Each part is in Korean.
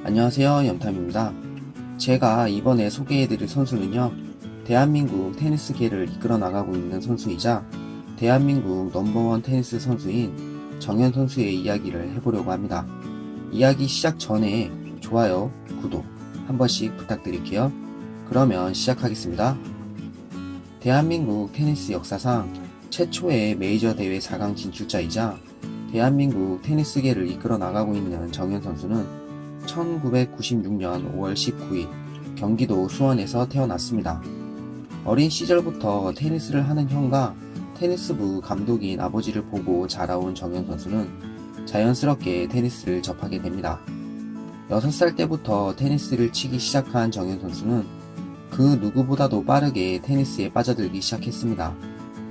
안녕하세요, 염탐입니다. 제가 이번에 소개해드릴 선수는요, 대한민국 테니스계를 이끌어 나가고 있는 선수이자 대한민국 넘버원 테니스 선수인 정현 선수의 이야기를 해보려고 합니다. 이야기 시작 전에 좋아요, 구독 한 번씩 부탁드릴게요. 그러면 시작하겠습니다. 대한민국 테니스 역사상 최초의 메이저 대회 4강 진출자이자 대한민국 테니스계를 이끌어 나가고 있는 정현 선수는 1996년 5월 19일 경기도 수원에서 태어났습니다. 어린 시절부터 테니스를 하는 형과 테니스부 감독인 아버지를 보고 자라온 정현 선수는 자연스럽게 테니스를 접하게 됩니다. 6살 때부터 테니스를 치기 시작한 정현 선수는 그 누구보다도 빠르게 테니스에 빠져들기 시작했습니다.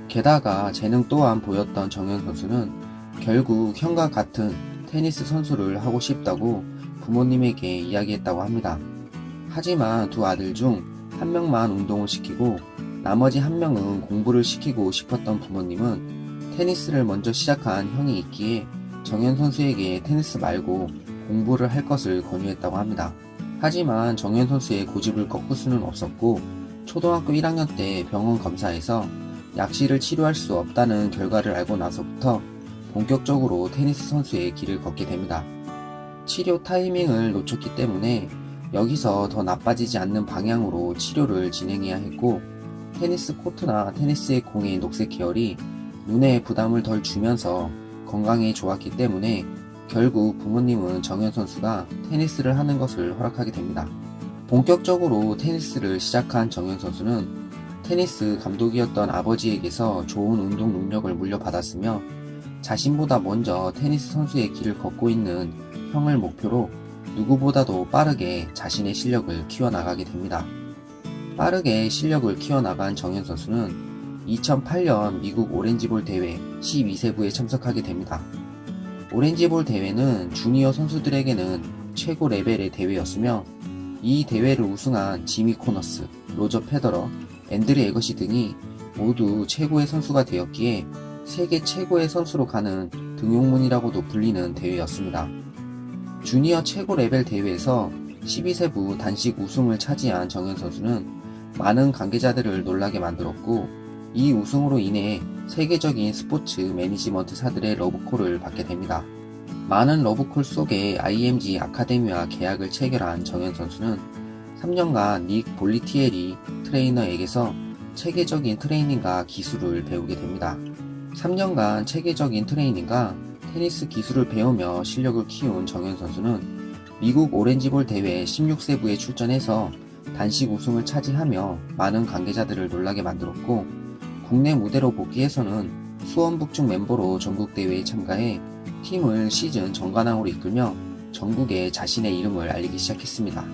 게다가 재능 또한 보였던 정현 선수는 결국 형과 같은 테니스 선수를 하고 싶다고 부모님에게 이야기했다고 합니다. 하지만 두 아들 중 한 명만 운동을 시키고 나머지 한 명은 공부를 시키고 싶었던 부모님은 테니스를 먼저 시작한 형이 있기에 정현 선수에게 테니스 말고 공부를 할 것을 권유했다고 합니다. 하지만 정현 선수의 고집을 꺾을 수는 없었고 초등학교 1학년 때 병원 검사에서 약실을 치료할 수 없다는 결과를 알고 나서부터 본격적으로 테니스 선수의 길을 걷게 됩니다. 치료 타이밍을 놓쳤기 때문에 여기서 더 나빠지지 않는 방향으로 치료를 진행해야 했고 테니스 코트나 테니스의 공의 녹색 계열이 눈에 부담을 덜 주면서 건강에 좋았기 때문에 결국 부모님은 정현 선수가 테니스를 하는 것을 허락하게 됩니다. 본격적으로 테니스를 시작한 정현 선수는 테니스 감독이었던 아버지에게서 좋은 운동 능력을 물려받았으며 자신보다 먼저 테니스 선수의 길을 걷고 있는 형을 목표로 누구보다도 빠르게 자신의 실력을 키워나가게 됩니다. 빠르게 실력을 키워나간 정현 선수는 2008년 미국 오렌지볼 대회 12세부에 참석하게 됩니다. 오렌지볼 대회는 주니어 선수들에게는 최고 레벨의 대회였으며 이 대회를 우승한 지미 코너스, 로저 페더러, 앤드류 에거시 등이 모두 최고의 선수가 되었기에 세계 최고의 선수로 가는 등용문이라고도 불리는 대회였습니다. 주니어 최고 레벨 대회에서 12세부 단식 우승을 차지한 정현 선수는 많은 관계자들을 놀라게 만들었고 이 우승으로 인해 세계적인 스포츠 매니지먼트사들의 러브콜을 받게 됩니다. 많은 러브콜 속에 IMG 아카데미와 계약을 체결한 정현 선수는 3년간 닉 볼리티에리 트레이너에게서 체계적인 트레이닝과 기술을 배우게 됩니다. 3년간 체계적인 트레이닝과 테니스 기술을 배우며 실력을 키운 정현 선수는 미국 오렌지볼 대회 16세부에 출전해서 단식 우승을 차지하며 많은 관계자들을 놀라게 만들었고 국내 무대로 복귀해서는 수원 북중 멤버로 전국대회에 참가해 팀을 시즌 정관왕으로 이끌며 전국에 자신의 이름을 알리기 시작했습니다.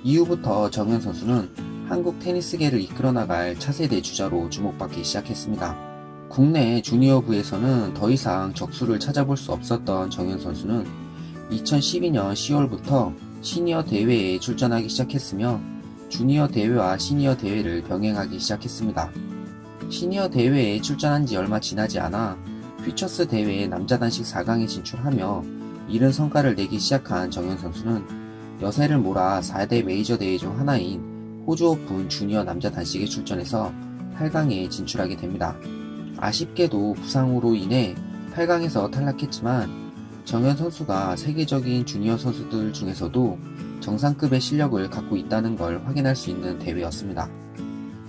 이후부터 정현 선수는 한국 테니스계를 이끌어 나갈 차세대 주자로 주목받기 시작했습니다. 국내 주니어부에서는 더 이상 적수를 찾아볼 수 없었던 정현 선수는 2012년 10월부터 시니어 대회에 출전하기 시작했으며 주니어 대회와 시니어 대회를 병행하기 시작했습니다. 시니어 대회에 출전한 지 얼마 지나지 않아 퓨처스 대회 남자 단식 4강에 진출하며 이른 성과를 내기 시작한 정현 선수는 여세를 몰아 4대 메이저 대회 중 하나인 호주 오픈 주니어 남자 단식에 출전해서 8강에 진출하게 됩니다. 아쉽게도 부상으로 인해 8강에서 탈락했지만 정현 선수가 세계적인 주니어 선수들 중에서도 정상급의 실력을 갖고 있다는 걸 확인할 수 있는 대회였습니다.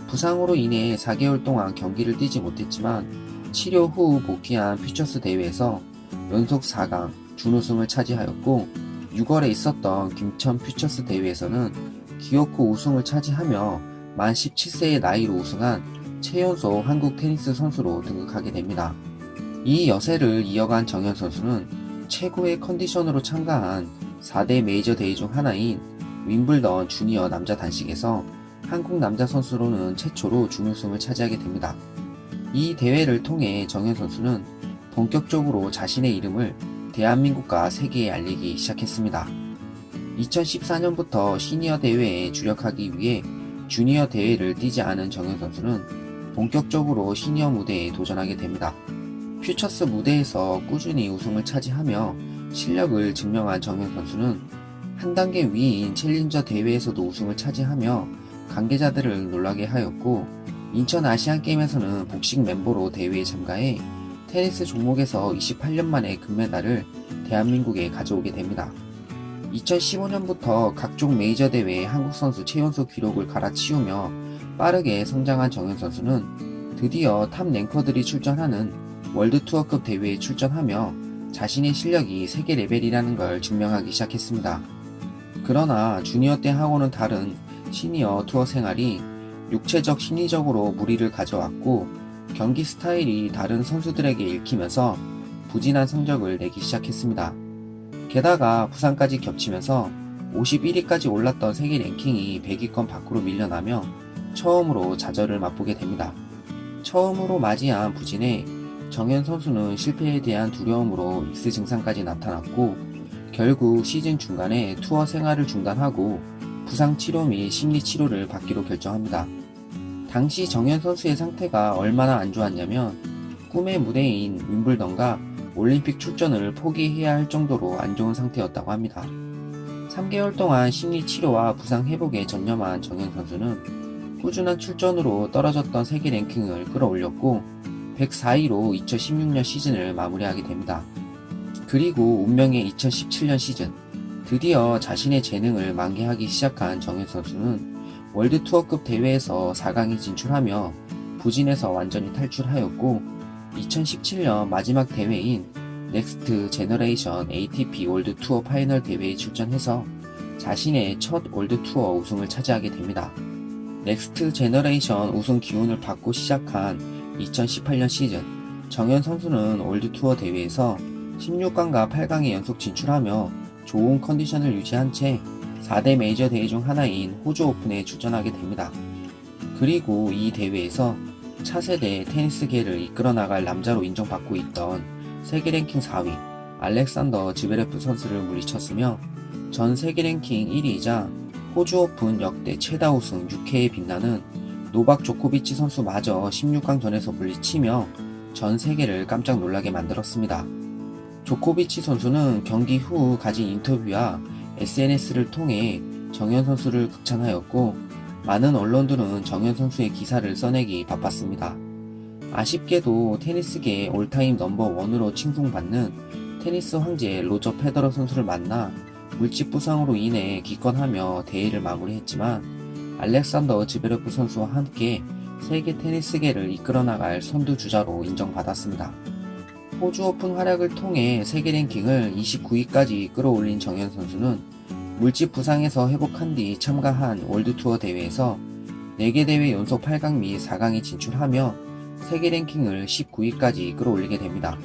부상으로 인해 4개월 동안 경기를 뛰지 못했지만 치료 후 복귀한 퓨처스 대회에서 연속 4강 준우승을 차지하였고 6월에 있었던 김천 퓨처스 대회에서는 기어코 우승을 차지하며 만 17세의 나이로 우승한 최연소 한국 테니스 선수로 등극하게 됩니다. 이 여세를 이어간 정현 선수는 최고의 컨디션으로 참가한 4대 메이저 대회 중 하나인 윈블던 주니어 남자 단식에서 한국 남자 선수로는 최초로 준우승을 차지하게 됩니다. 이 대회를 통해 정현 선수는 본격적으로 자신의 이름을 대한민국과 세계에 알리기 시작했습니다. 2014년부터 시니어 대회에 주력하기 위해 주니어 대회를 뛰지 않은 정현 선수는 본격적으로 시니어 무대에 도전하게 됩니다. 퓨처스 무대에서 꾸준히 우승을 차지하며 실력을 증명한 정현 선수는 한 단계 위인 챌린저 대회에서도 우승을 차지하며 관계자들을 놀라게 하였고, 인천 아시안게임에서는 복식 멤버로 대회에 참가해 테니스 종목에서 28년 만에 금메달을 대한민국에 가져오게 됩니다. 2015년부터 각종 메이저 대회에 한국 선수 최연소 기록을 갈아치우며 빠르게 성장한 정현 선수는 드디어 탑 랭커들이 출전하는 월드 투어급 대회에 출전하며 자신의 실력이 세계 레벨이라는 걸 증명하기 시작했습니다. 그러나 주니어 때 하고는 다른 시니어 투어 생활이 육체적 심리적으로 무리를 가져왔고, 경기 스타일이 다른 선수들에게 읽히면서 부진한 성적을 내기 시작했습니다. 게다가 부상까지 겹치면서 51위까지 올랐던 세계 랭킹이 100위권 밖으로 밀려나며 처음으로 좌절을 맛보게 됩니다. 처음으로 맞이한 부진에 정현 선수는 실패에 대한 두려움으로 익스 증상까지 나타났고, 결국 시즌 중간에 투어 생활을 중단하고 부상 치료 및 심리 치료를 받기로 결정합니다. 당시 정현 선수의 상태가 얼마나 안 좋았냐면 꿈의 무대인 윈블던과 올림픽 출전을 포기해야 할 정도로 안 좋은 상태였다고 합니다. 3개월 동안 심리 치료와 부상 회복에 전념한 정현 선수는 꾸준한 출전으로 떨어졌던 세계 랭킹을 끌어올렸고 104위로 2016년 시즌을 마무리하게 됩니다. 그리고 운명의 2017년 시즌, 드디어 자신의 재능을 만개하기 시작한 정현 선수는 월드 투어급 대회에서 4강에 진출하며 부진에서 완전히 탈출하였고, 2017년 마지막 대회인 넥스트 제너레이션 ATP 월드 투어 파이널 대회에 출전해서 자신의 첫 월드 투어 우승을 차지하게 됩니다. 넥스트 제너레이션 우승 기운을 받고 시작한 2018년 시즌, 정현 선수는 월드 투어 대회에서 16강과 8강에 연속 진출하며 좋은 컨디션을 유지한 채 4대 메이저 대회 중 하나인 호주 오픈에 출전하게 됩니다. 그리고 이 대회에서 차세대 테니스계를 이끌어 나갈 남자로 인정받고 있던 세계 랭킹 4위 알렉산더 지베레프 선수를 물리쳤으며 전 세계 랭킹 1위이자 호주 오픈 역대 최다 우승 6회에 빛나는 노박 조코비치 선수마저 16강전에서 물리치며 전 세계를 깜짝 놀라게 만들었습니다. 조코비치 선수는 경기 후 가진 인터뷰와 SNS를 통해 정현 선수를 극찬하였고, 많은 언론들은 정현 선수의 기사를 써내기 바빴습니다. 아쉽게도 테니스계의 올타임 넘버원으로 칭송받는 테니스 황제 로저 페더러 선수를 만나 물집 부상으로 인해 기권하며 대회를 마무리했지만 알렉산더 지베레프 선수와 함께 세계 테니스계를 이끌어 나갈 선두주자로 인정받았습니다. 호주 오픈 활약을 통해 세계 랭킹을 29위까지 끌어올린 정현 선수는 물집 부상에서 회복한 뒤 참가한 월드투어 대회에서 4개 대회 연속 8강 및 4강에 진출하며 세계 랭킹을 19위까지 끌어올리게 됩니다.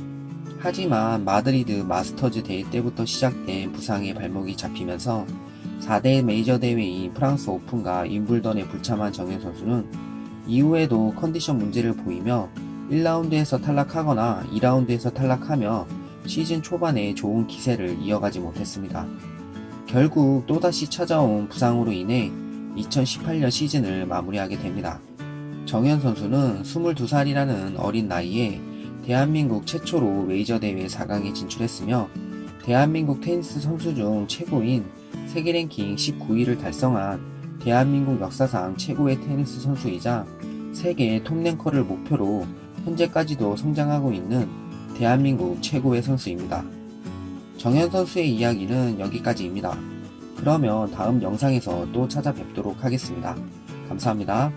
하지만 마드리드 마스터즈 대회 때부터 시작된 부상에 발목이 잡히면서 4대 메이저 대회인 프랑스 오픈과 윈블던에 불참한 정현 선수는 이후에도 컨디션 문제를 보이며 1라운드에서 탈락하거나 2라운드에서 탈락하며 시즌 초반에 좋은 기세를 이어가지 못했습니다. 결국 또다시 찾아온 부상으로 인해 2018년 시즌을 마무리하게 됩니다. 정현 선수는 22살이라는 어린 나이에 대한민국 최초로 메이저 대회 4강에 진출했으며 대한민국 테니스 선수 중 최고인 세계 랭킹 19위를 달성한 대한민국 역사상 최고의 테니스 선수이자 세계 톱랭커를 목표로 현재까지도 성장하고 있는 대한민국 최고의 선수입니다. 정현 선수의 이야기는 여기까지입니다. 그러면 다음 영상에서 또 찾아뵙도록 하겠습니다. 감사합니다.